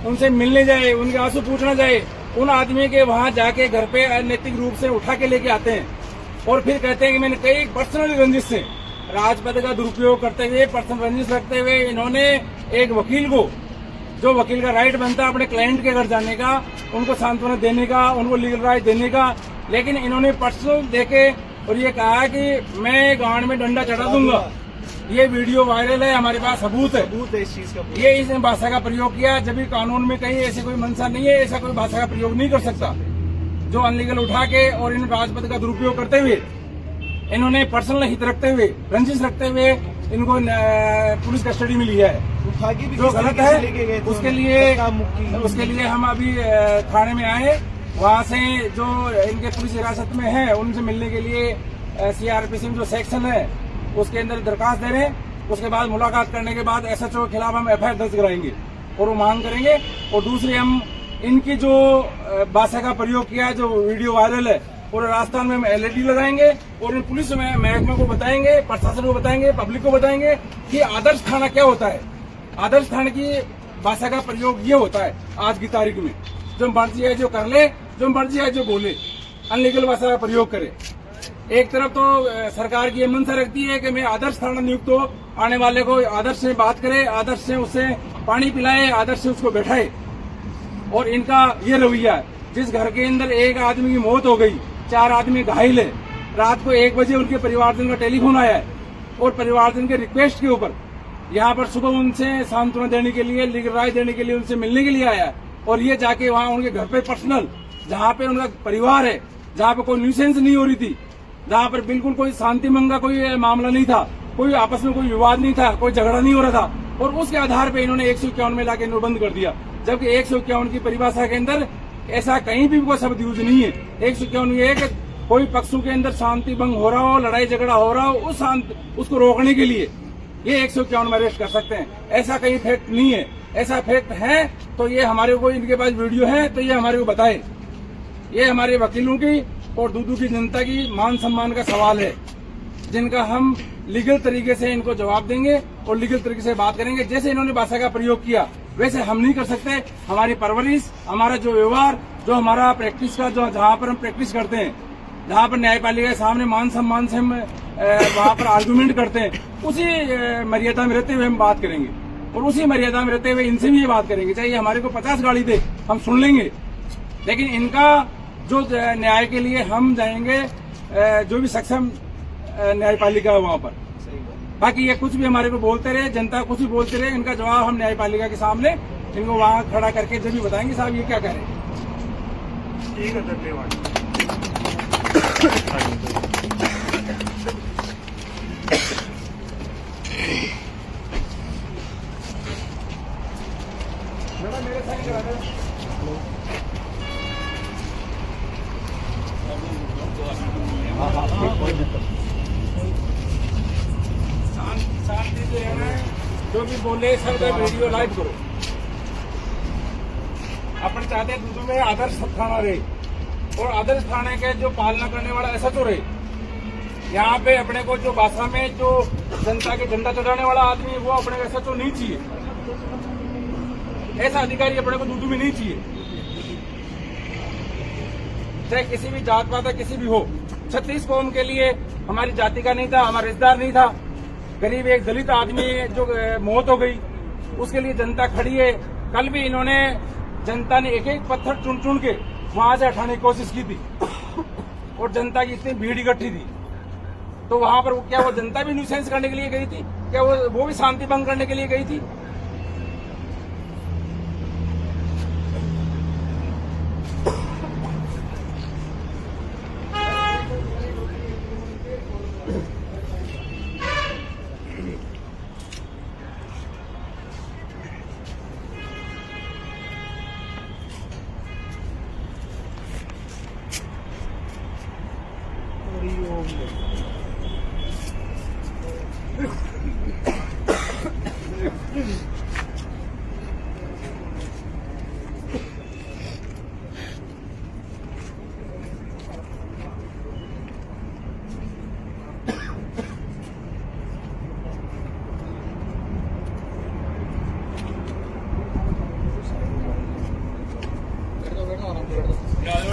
उनसे मिलने जाए, उनके आंसू पूछना जाए, उन आदमी के वहां जाके घर पे अनैतिक रूप से उठा के लेके आते हैं और फिर कहते हैं कि मैंने कई पर्सनल रंजिश से राजपद का दुरुपयोग करते हुए, पर्सनल रंजिश रखते हुए इन्होंने एक वकील को, जो वकील का राइट बनता है अपने क्लाइंट के घर जाने का, उनको सांत्वना देने का, उनको लीगल राइट देने का, लेकिन इन्होंने पर्सनल देके और ये कहा कि मैं गांड में डंडा चढ़ा दूंगा। ये वीडियो वायरल है, हमारे पास सबूत है इस चीज का। ये इसने भाषा का प्रयोग किया, जब भी कानून में कहीं ऐसी कोई मंशा नहीं है, ऐसा कोई भाषा का प्रयोग नहीं कर सकता। जो अनलीगल उठा के और इन राजपद का दुरुपयोग करते हुए इन्होंने पर्सनल हित रखते हुए, रंजिश रखते हुए इनको पुलिस कस्टडी में लिया है, जो गलत है। उसके लिए हम अभी थाने में आए, वहाँ से जो इनके पुलिस हिरासत में है उनसे मिलने के लिए सीआरपीसी में जो सेक्शन है उसके अंदर दरखास्त दे रहे हैं। उसके बाद मुलाकात करने के बाद एसएचओ के खिलाफ हम एफआईआर दर्ज कराएंगे और वो मांग करेंगे। और दूसरी, हम इनकी जो भाषा का प्रयोग किया है, जो वीडियो वायरल है, पूरे राजस्थान में हम एलईडी लगाएंगे और इन पुलिस महकमे को बताएंगे, प्रशासन को बताएंगे, पब्लिक को बताएंगे कि आदर्श थाना क्या होता है। आदर्श थाना की भाषा का प्रयोग ये होता है आज की तारीख में, जो मर्जी है जो कर ले, जो मर्जी है जो बोले, अनलीगल भाषा का प्रयोग करे। एक तरफ तो सरकार की मंशा रखती है कि मैं आदर्श थाना नियुक्त हो, आने वाले को आदर्श से बात करे, आदर्श से उससे पानी पिलाए, आदर्श से उसको बैठाए, और इनका ये रवैया है। जिस घर के अंदर एक आदमी की मौत हो गई, 4 आदमी घायल है, रात को 1 बजे उनके परिवारजन का टेलीफोन आया है और परिवारजन के रिक्वेस्ट के ऊपर यहाँ पर सुबह उनसे सांत्वना देने के लिए, लीगल राय देने के लिए, उनसे मिलने के लिए आया है। और ये जाके वहाँ उनके घर पे पर्सनल, जहाँ पे उनका परिवार है, जहाँ पे कोई न्यूसेंस नहीं हो रही थी, जहाँ पर बिल्कुल कोई शांति भंग का कोई मामला नहीं था, कोई आपस में कोई विवाद नहीं था, कोई झगड़ा नहीं हो रहा था, और उसके आधार पे इन्होंने 151 में लाके बंद कर दिया। जबकि 151 की परिभाषा के अंदर ऐसा कहीं भी कोई शब्द यूज नहीं है। 151 में एक कोई पक्षों के अंदर शांति भंग हो रहा हो, लड़ाई झगड़ा हो रहा हो, उसको रोकने के लिए ये 151 में अरेस्ट कर सकते हैं। ऐसा कहीं फैक्ट नहीं है। ऐसा फैक्ट है तो ये हमारे को, इनके पास वीडियो है तो ये हमारे को बताए। ये हमारे वकीलों की और दूदू की जनता की मान सम्मान का सवाल है, जिनका हम लीगल तरीके से इनको जवाब देंगे और लीगल तरीके से बात करेंगे। जैसे इन्होंने भाषा का प्रयोग किया वैसे हम नहीं कर सकते। हमारी परवरिश, हमारा जो व्यवहार, जो हमारा प्रैक्टिस का, जो जहाँ पर हम प्रैक्टिस करते हैं, जहाँ पर न्यायपालिका के सामने मान सम्मान से हम वहाँ पर आर्गुमेंट करते हैं, उसी मर्यादा में रहते हुए हम बात करेंगे और उसी मर्यादा में रहते हुए इनसे भी ये बात करेंगे। चाहे हमारे को 50 गाली दे, हम सुन लेंगे, लेकिन इनका जो न्याय के लिए हम जाएंगे, जो भी सक्षम न्यायपालिका है वहाँ पर। बाकी ये कुछ भी हमारे को बोलते रहे, जनता कुछ भी बोलते रहे, इनका जवाब हम न्यायपालिका के सामने इनको वहाँ खड़ा करके जब भी बताएंगे साहब ये क्या कह रहे हैं। ठीक है, धन्यवाद। मेरे साइन करा दो। शांति से रहना है, जो भी बोले सब वीडियो लाइव करो। अपन चाहते हैं दूसरों में आदर्श थाना रहे और आदर्श थाने के जो पालना करने वाला एसएचओ रहे। यहाँ पे अपने को जो भाषा में जो जनता के झंडा चढ़ाने वाला आदमी, वो अपने को एसएचओ नहीं चाहिए। ऐसा अधिकारी अपने को दूदू में नहीं चाहिए, चाहे किसी भी जात पात है, किसी भी हो। 36 कौम के लिए हमारी जाति का नहीं था, हमारा रिश्तेदार नहीं था, गरीब एक दलित आदमी जो मौत हो गई, उसके लिए जनता खड़ी है। कल भी इन्होंने, जनता ने एक एक पत्थर चुन चुन के वहां से हटाने की कोशिश की थी और जनता की इतनी भीड़ इकट्ठी थी, तो वहां पर क्या वो जनता भी न्यूसेंस करने के लिए गई थी? क्या वो भी शांति भंग करने के लिए गई थी? है